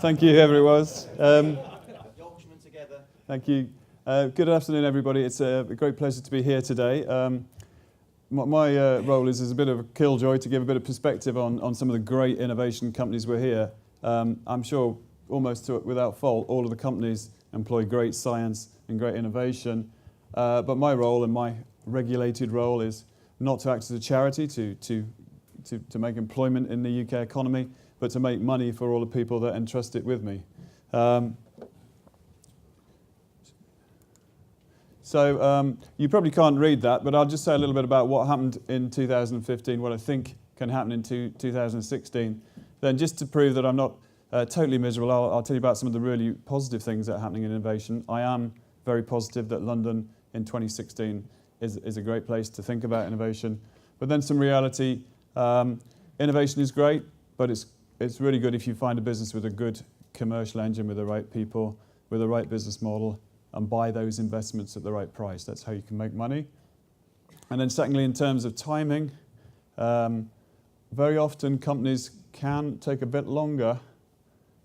Thank you, whoever it was. Thank you. Good afternoon, everybody. It's a great pleasure to be here today. My role is as a bit of a killjoy to give a bit of perspective on some of the great innovation companies we're here. I'm sure almost without fault, all of the companies employ great science and great innovation. But my role and my regulated role is not to act as a charity to make employment in the UK economy, but to make money for all the people that entrust it with me. You probably can't read that, but I'll just say a little bit about what happened in 2015, what I think can happen in 2016. Then just to prove that I'm not totally miserable, I'll tell you about some of the really positive things that are happening in innovation. I am very positive that London in 2016 is a great place to think about innovation. But then some reality, innovation is great, but it's really good if you find a business with a good commercial engine, with the right people, with the right business model, and buy those investments at the right price. That's how you can make money. And then secondly, in terms of timing, very often companies can take a bit longer,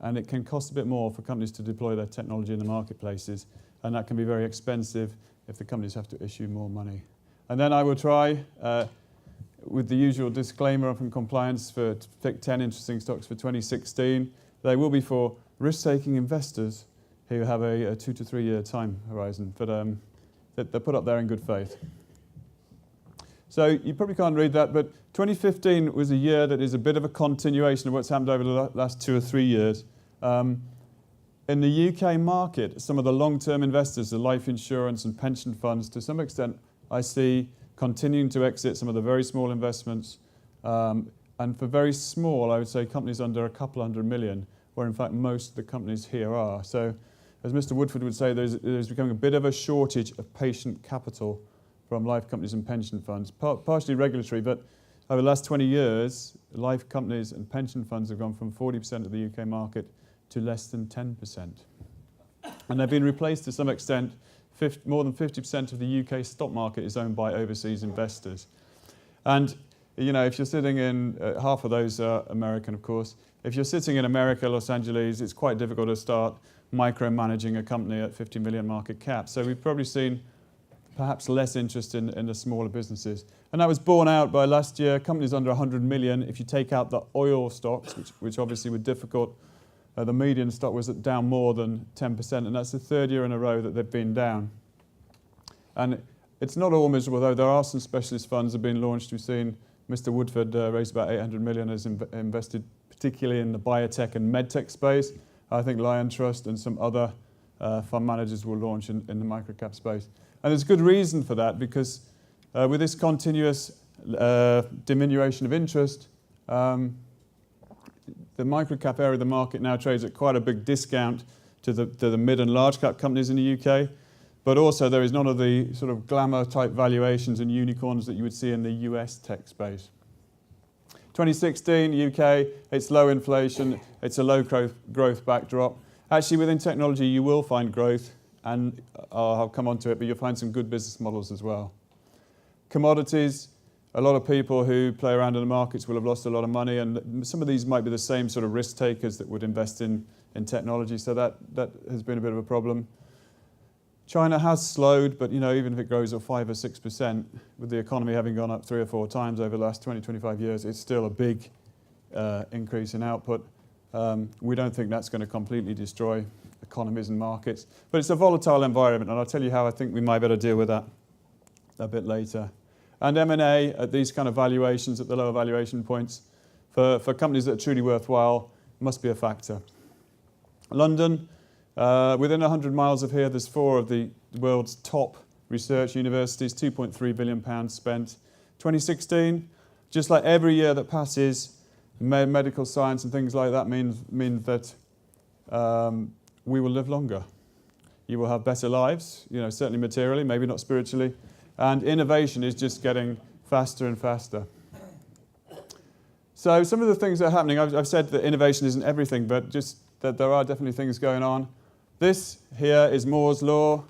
and it can cost a bit more for companies to deploy their technology in the marketplaces, and that can be very expensive if the companies have to issue more money. And then I will try, with the usual disclaimer from compliance, to pick 10 interesting stocks for 2016. They will be for risk-taking investors who have a 2 to 3 year time horizon, but they're put up there in good faith. So you probably can't read that, but 2015 was a year that is a bit of a continuation of what's happened over the last 2 or 3 years. In the UK market, some of the long-term investors, the life insurance and pension funds, to some extent, I see continuing to exit some of the very small investments. And for very small, I would say companies under a couple hundred million, where in fact most of the companies here are. So as Mr. Woodford would say, there's becoming a bit of a shortage of patient capital from life companies and pension funds, partially regulatory, but over the last 20 years, life companies and pension funds have gone from 40% of the UK market to less than 10%. And they've been replaced to some extent. More than 50% of the UK stock market is owned by overseas investors. And you know, if you're sitting in, half of those are American, of course. If you're sitting in America, Los Angeles, it's quite difficult to start micromanaging a company at 50 million market cap. So we've probably seen perhaps less interest in the smaller businesses. And that was borne out by last year, companies under 100 million. If you take out the oil stocks, which obviously were difficult, the median stock was down more than 10%, and that's the third year in a row that they've been down. And it's not all miserable, though. There are some specialist funds that have been launched. We've seen Mr. Woodford raised about 800 million, has invested particularly in the biotech and medtech space. I think Lion Trust and some other fund managers will launch in the microcap space. And there's good reason for that, because with this continuous diminution of interest, the microcap area of the market now trades at quite a big discount to the mid and large cap companies in the UK. But also there is none of the sort of glamour type valuations and unicorns that you would see in the US tech space. 2016, UK, it's low inflation, it's a low growth backdrop. Actually, within technology, you will find growth, and I'll come on to it, but you'll find some good business models as well. Commodities, a lot of people who play around in the markets will have lost a lot of money, and some of these might be the same sort of risk takers that would invest in technology, so that has been a bit of a problem. China has slowed, but you know, even if it grows at 5 or 6%, with the economy having gone up 3 or 4 times over the last 20, 25 years, it's still a big increase in output. We don't think that's going to completely destroy economies and markets, but it's a volatile environment, and I'll tell you how I think we might better deal with that a bit later. And M&A at these kind of valuations, at the lower valuation points, for companies that are truly worthwhile, must be a factor. London, within 100 miles of here, there's 4 of the world's top research universities, £2.3 billion spent. 2016, just like every year that passes, medical science and things like that mean that we will live longer. You will have better lives, you know, certainly materially, maybe not spiritually. And innovation is just getting faster and faster. So some of the things that are happening, I've said that innovation isn't everything, but just that there are definitely things going on. This here is Moore's law.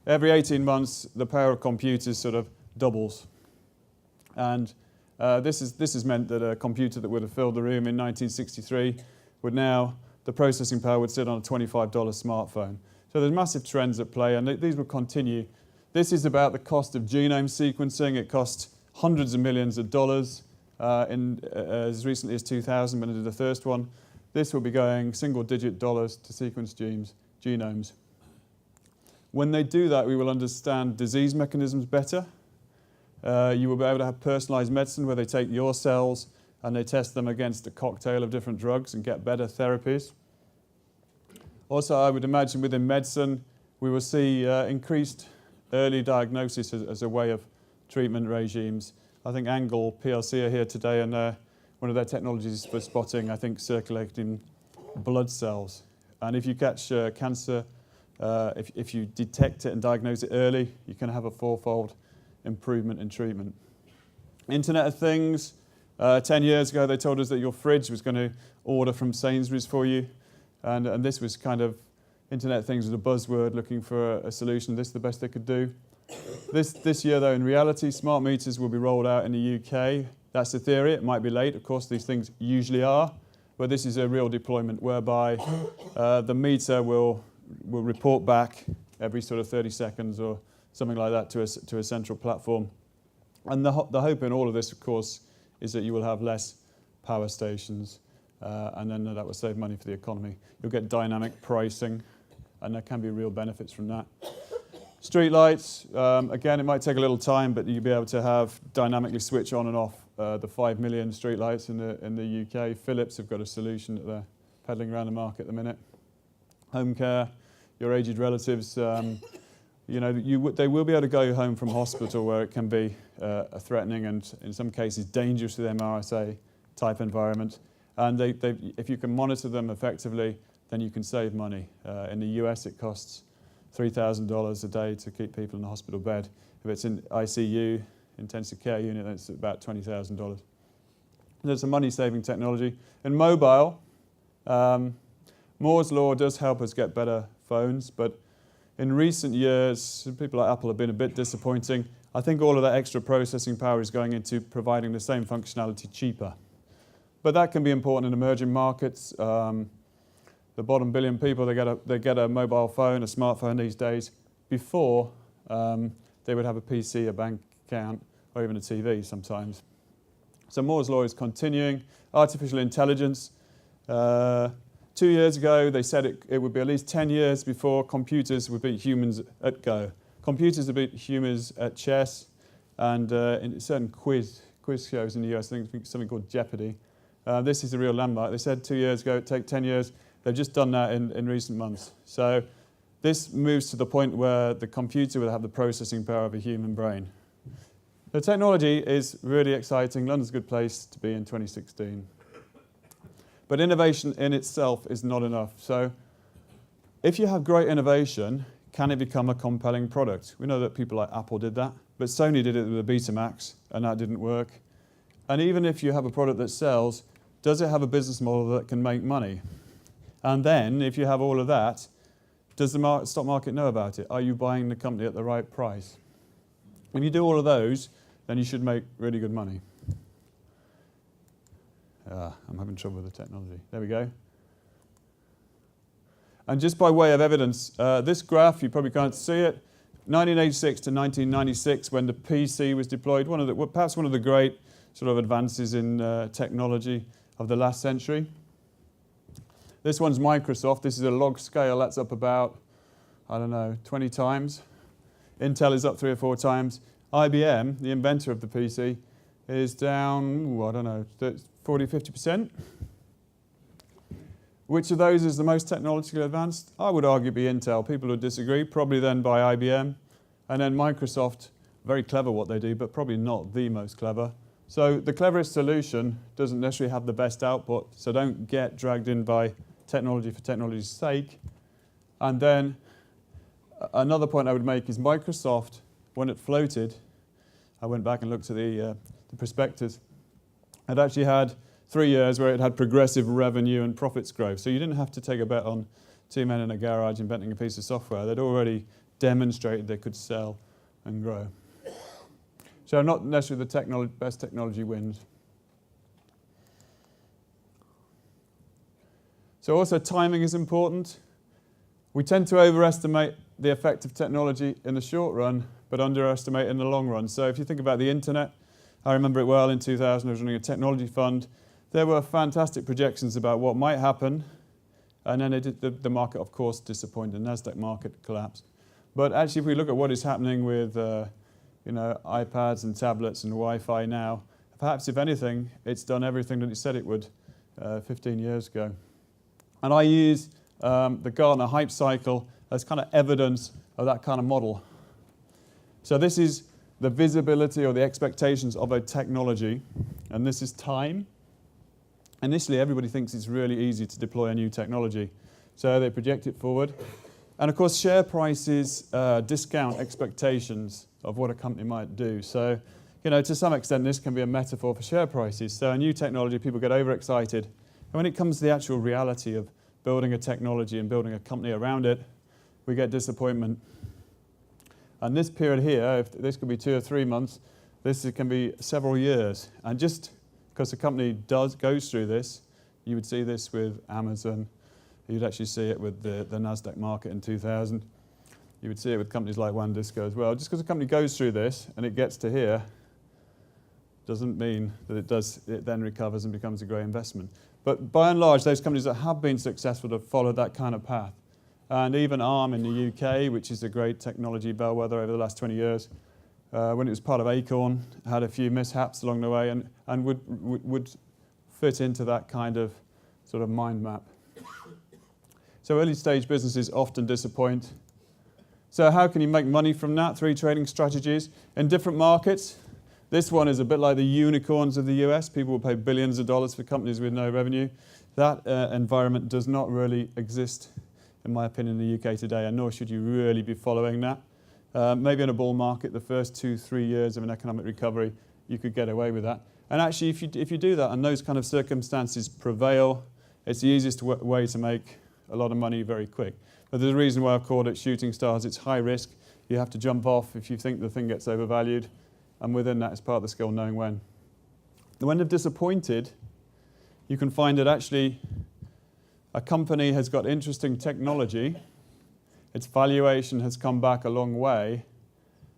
Every 18 months, the power of computers sort of doubles. And this has meant that a computer that would have filled the room in 1963 would now, the processing power would sit on a $25 smartphone. So there's massive trends at play, and these will continue. This is about the cost of genome sequencing. It costs hundreds of millions of dollars as recently as 2000 when I did the first one. This will be going single-digit dollars to sequence genomes. When they do that, we will understand disease mechanisms better. You will be able to have personalized medicine where they take your cells and they test them against a cocktail of different drugs and get better therapies. Also, I would imagine within medicine, we will see increased early diagnosis as a way of treatment regimes. I think Angle PLC are here today, and one of their technologies for spotting, I think, circulating blood cells. And if you catch cancer, if you detect it and diagnose it early, you can have a fourfold improvement in treatment. Internet of Things. 10 years ago, they told us that your fridge was going to order from Sainsbury's for you. And this was kind of, Internet of Things was a buzzword looking for a solution. This is the best they could do. This year, though, in reality, smart meters will be rolled out in the UK. That's the theory. It might be late. Of course, these things usually are. But this is a real deployment whereby the meter will report back every sort of 30 seconds or something like that to a central platform. And the hope in all of this, of course, is that you will have less power stations, and then that will save money for the economy. You'll get dynamic pricing, and there can be real benefits from that. Street lights, again, it might take a little time, but you'll be able to have dynamically switch on and off the 5 million street lights in the UK. Philips have got a solution that they're peddling around the market at the minute. Home care, your aged relatives, they will be able to go home from hospital where it can be a threatening and in some cases dangerous to them RSA type environment. And if you can monitor them effectively, then you can save money. In the US, it costs $3,000 a day to keep people in the hospital bed. If it's in ICU, intensive care unit, then it's about $20,000. There's a money-saving technology. In mobile, Moore's law does help us get better phones, but in recent years, people like Apple have been a bit disappointing. I think all of that extra processing power is going into providing the same functionality cheaper. But that can be important in emerging markets. The bottom billion people, they get a mobile phone, a smartphone these days, before they would have a PC, a bank account, or even a TV sometimes. So Moore's law is continuing. Artificial intelligence. 2 years ago, they said it would be at least 10 years before computers would beat humans at Go. Computers would beat humans at chess, and in certain quiz shows in the US, I think something called Jeopardy. This is a real landmark. They said 2 years ago it'd take 10 years. They've just done that in recent months. So this moves to the point where the computer will have the processing power of a human brain. The technology is really exciting. London's a good place to be in 2016. But innovation in itself is not enough. So if you have great innovation, can it become a compelling product? We know that people like Apple did that, but Sony did it with the Betamax, and that didn't work. And even if you have a product that sells, does it have a business model that can make money? And then, if you have all of that, does the stock market know about it? Are you buying the company at the right price? If you do all of those, then you should make really good money. I'm having trouble with the technology. There we go. And just by way of evidence, this graph, you probably can't see it, 1986 to 1996, when the PC was deployed, perhaps one of the great sort of advances in technology of the last century. This one's Microsoft. This is a log scale. That's up about, 20 times. Intel is up 3 or 4 times. IBM, the inventor of the PC, is down, 40, 50%. Which of those is the most technologically advanced? I would argue be Intel. People would disagree, probably then by IBM. And then Microsoft, very clever what they do, but probably not the most clever. So the cleverest solution doesn't necessarily have the best output, so don't get dragged in by technology for technology's sake. And then another point I would make is Microsoft, when it floated, I went back and looked at the prospectus, it actually had 3 years where it had progressive revenue and profits growth. So you didn't have to take a bet on 2 men in a garage inventing a piece of software. They'd already demonstrated they could sell and grow. So not necessarily the best technology wins. So also timing is important. We tend to overestimate the effect of technology in the short run, but underestimate in the long run. So if you think about the internet, I remember it well in 2000, I was running a technology fund. There were fantastic projections about what might happen, and then the market, of course, disappointed. The NASDAQ market collapsed. But actually, if we look at what is happening with iPads and tablets and Wi-Fi now, perhaps, if anything, it's done everything that it said it would 15 years ago. And I use the Gartner hype cycle as kind of evidence of that kind of model. So this is the visibility or the expectations of a technology, and this is time. Initially, everybody thinks it's really easy to deploy a new technology, so they project it forward. And of course, share prices discount expectations of what a company might do. So, to some extent, this can be a metaphor for share prices. So a new technology, people get overexcited. And when it comes to the actual reality of building a technology and building a company around it, we get disappointment. And this period here, if this could be 2 or 3 months, this can be several years. And just because the company goes through this, you would see this with Amazon. You'd actually see it with the NASDAQ market in 2000. You would see it with companies like WANdisco as well. Just because a company goes through this and it gets to here, doesn't mean that it then recovers and becomes a great investment. But by and large, those companies that have been successful have followed that kind of path. And even Arm in the UK, which is a great technology bellwether over the last 20 years, when it was part of Acorn, had a few mishaps along the way and would fit into that kind of sort of mind map. So early stage businesses often disappoint. So how can you make money from that? 3 trading strategies in different markets. This one is a bit like the unicorns of the US. People will pay billions of dollars for companies with no revenue. That environment does not really exist, in my opinion, in the UK today, and nor should you really be following that. Maybe in a bull market, the first 2-3 years of an economic recovery, you could get away with that. And actually, if you do that and those kind of circumstances prevail, it's the easiest way to make a lot of money very quick. But there's a reason why I've called it shooting stars. It's high risk. You have to jump off if you think the thing gets overvalued. And within that is part of the skill, knowing when. When they're disappointed, you can find that actually a company has got interesting technology, its valuation has come back a long way,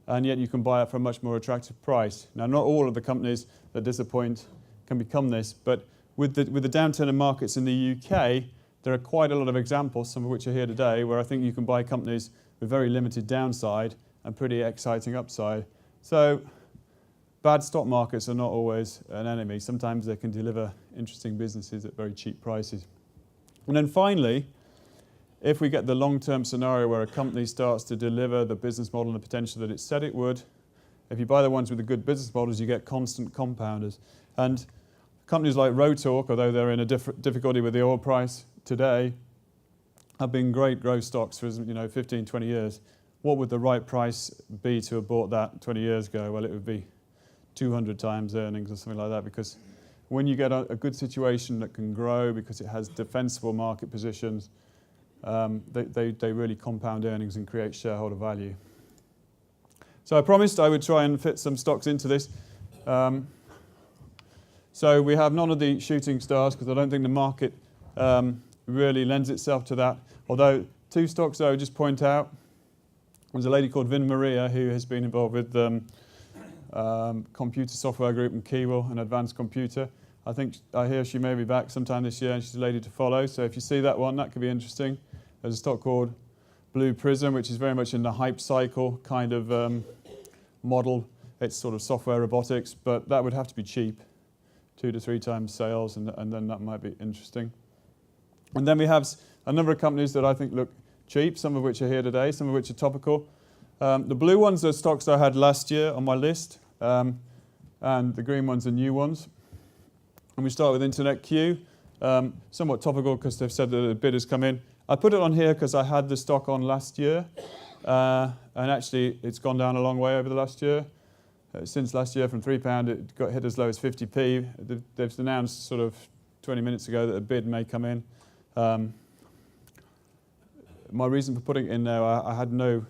and yet you can buy it for a much more attractive price. Now, not all of the companies that disappoint can become this, but with the downturn in markets in the UK, there are quite a lot of examples, some of which are here today, where I think you can buy companies with very limited downside and pretty exciting upside. So bad stock markets are not always an enemy. Sometimes they can deliver interesting businesses at very cheap prices. And then finally, if we get the long-term scenario where a company starts to deliver the business model and the potential that it said it would, if you buy the ones with the good business models, you get constant compounders. And companies like Rotork, although they're in a difficulty with the oil price today, have been great growth stocks for 15, 20 years. What would the right price be to have bought that 20 years ago? Well, it would be 200 times earnings or something like that, because when you get a good situation that can grow because it has defensible market positions, they really compound earnings and create shareholder value. So I promised I would try and fit some stocks into this. So we have none of the shooting stars because I don't think the market really lends itself to that. Although 2 stocks I would just point out. There's a lady called Vin Maria who has been involved with Computer Software Group and Keywell and Advanced Computer. I hear she may be back sometime this year, and she's a lady to follow. So if you see that one, that could be interesting. There's a stock called Blue Prism, which is very much in the hype cycle kind of model. It's sort of software robotics, but that would have to be cheap, 2 to 3 times sales, and then that might be interesting. And then we have a number of companies that I think look cheap, some of which are here today, some of which are topical. The blue ones are stocks I had last year on my list, and the green ones are new ones. And we start with Internet Q, somewhat topical because they've said that a bid has come in. I put it on here because I had the stock on last year, and actually it's gone down a long way over the last year. Since last year from £3, it got hit as low as 50p. They've announced sort of 20 minutes ago that a bid may come in. My reason for putting it in there, I had no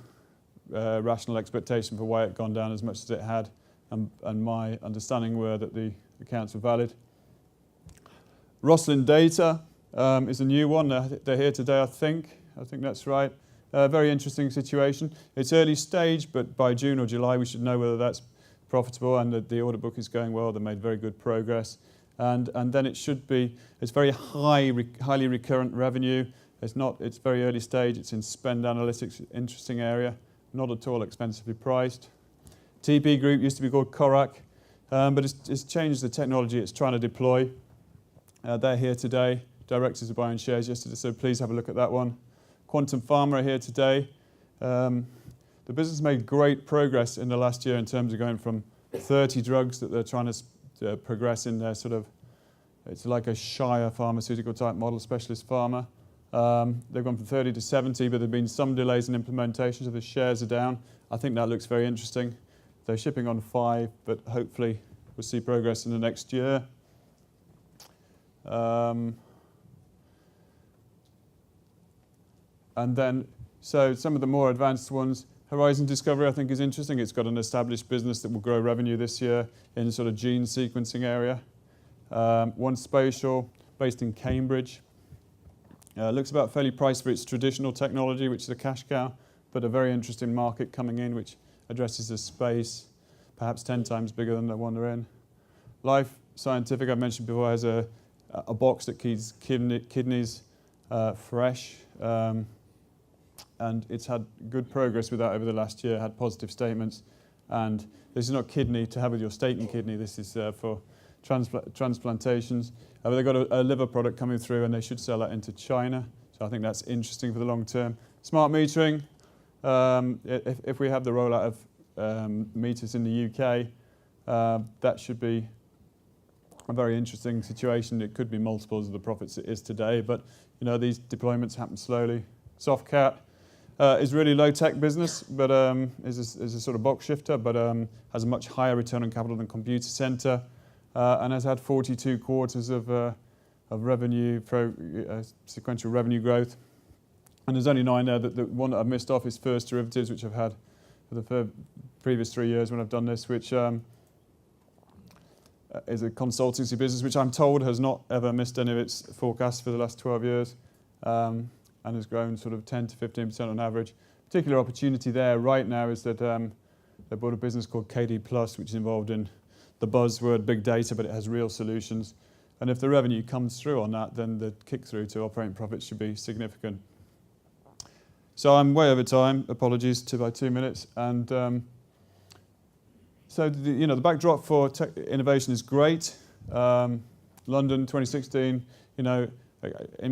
rational expectation for why it had gone down as much as it had, and my understanding were that the accounts were valid. Roslin Data, is a new one. They're here today, I think. I think that's right. Very interesting situation. It's early stage, but by June or July we should know whether that's profitable, and the order book is going well. They made very good progress. And then it should be, it's very highly recurrent revenue. It's very early stage. It's in spend analytics, interesting area. Not at all expensively priced. TP Group used to be called Korak, but it's changed the technology it's trying to deploy. They're here today. Directors are buying shares yesterday, so please have a look at that one. Quantum Pharma are here today. The business made great progress in the last year in terms of going from 30 drugs that they're trying to progress in their sort of, it's like a Shire pharmaceutical type model, specialist pharma. They've gone from 30 to 70, but there have been some delays in implementation, so the shares are down. I think that looks very interesting. They're shipping on 5, but hopefully we'll see progress in the next year. And then, so some of the more advanced ones, Horizon Discovery I think is interesting. It's got an established business that will grow revenue this year in the sort of gene sequencing area. One Spatial, based in Cambridge. Looks about fairly priced for its traditional technology, which is a cash cow, but a very interesting market coming in, which addresses a space perhaps 10 times bigger than the one they're in. Life Scientific, I mentioned before, has a box that keeps kidneys fresh. And it's had good progress with that over the last year, had positive statements. And this is not kidney to have with your steak and kidney, this is for transplantations. They've got a liver product coming through and they should sell that into China. So I think that's interesting for the long term. Smart metering, if we have the rollout of meters in the UK, that should be a very interesting situation. It could be multiples of the profits it is today, but you know, these deployments happen slowly. Softcat is really low-tech business, but is a sort of box shifter, but has a much higher return on capital than Computer Center, and has had 42 quarters of revenue, sequential revenue growth. And there's only 9 there. The one that I've missed off is First Derivatives, which I've had for the previous 3 years when I've done this, which is a consultancy business, which I'm told has not ever missed any of its forecasts for the last 12 years. And has grown sort of 10 to 15% on average. Particular opportunity there right now is that they bought a business called KD Plus, which is involved in the buzzword big data, but it has real solutions. And if the revenue comes through on that, then the kick through to operating profits should be significant. So I'm way over time. Apologies by 2 minutes. And so the backdrop for tech innovation is great. London 2016, in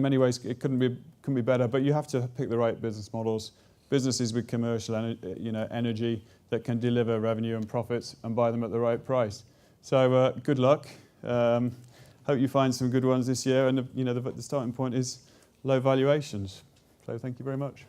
many ways it couldn't be better, but you have to pick the right business models, businesses with commercial energy that can deliver revenue and profits and buy them at the right price. So good luck. Hope you find some good ones this year, and the starting point is low valuations. So thank you very much.